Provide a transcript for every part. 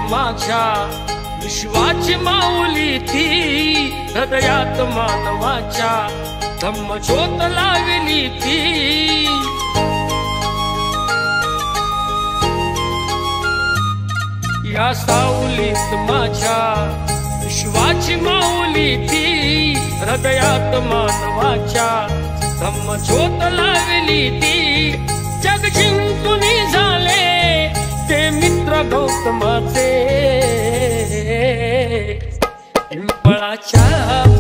माझ्या विश्वाची माऊली ती हृदयात मानवाच्या धम्मज्योत लावली ती। या सावलीत माझ्या विश्वाची माऊली ती हृदयात मानवाच्या धम्मज्योत लावली ती। जग जिंकून झाले ते मित्र गौतमाचे पिंपळाच्या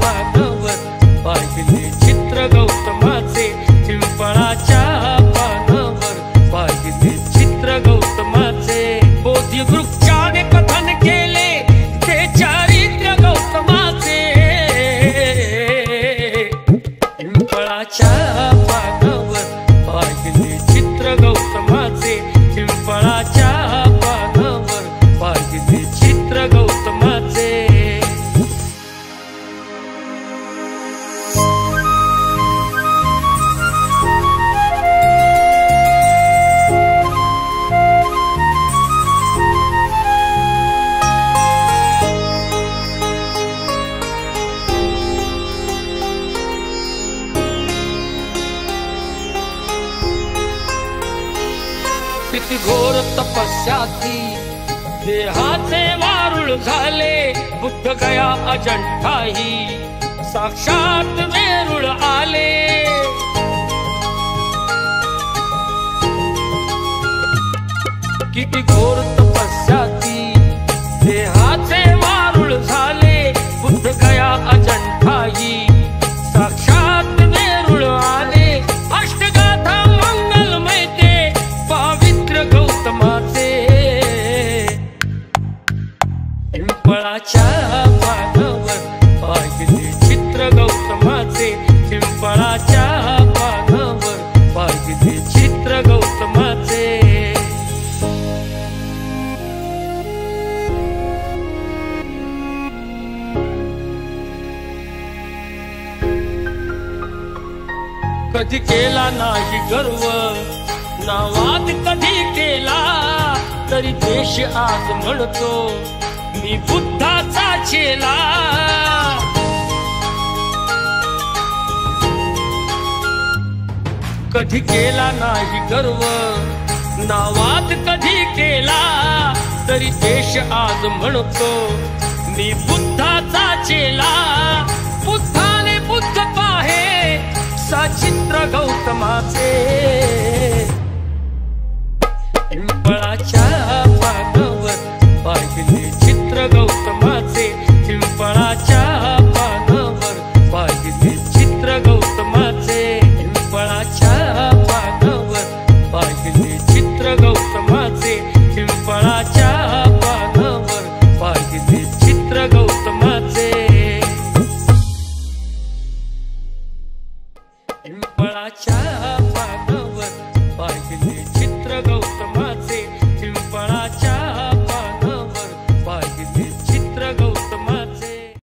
पानावर पाहिले चित्र गौतमाचे। पिंपळाच्या पानावर पाहिले चित्र गौतमाचे। बोधी वृक्षाने कथन केले ते चारित्र्य गौतमाचे। पिंपळाच्या पानावर पाहिले चित्र गौतमाचे। पिंपळाच्या पानावर पाहिले चित्र गौतमाचे। किती घोर तपस्या ती देहाचे वारुळ झाले। बुद्ध गया अजंठाही साक्षात वेरूळ आले। किती घोर तपस्या ती देहाचे वारुळ झाले। बुद्ध गया अजंठाही साक्षात वेरूळ आले। अष्टगाथा मंगलमय ते पवित्र गौतमाचे। पिंपळाच्या पानावर पाहिले चित्र गौतमाचे। पिंपळाच्या पानावर पाहिले चित्र गौतमाचे। कधी केला नाही गर्व नावात कधी केला तरी देश आज म्हणतो मी बुद्धाचा चेला। कधी केला नाही गर्व नावात कधी केला तरी देश आज म्हणतो मी बुद्धाचा चेला। बुद्धाने बुद्ध पाहे सचित्र गौतमाचे।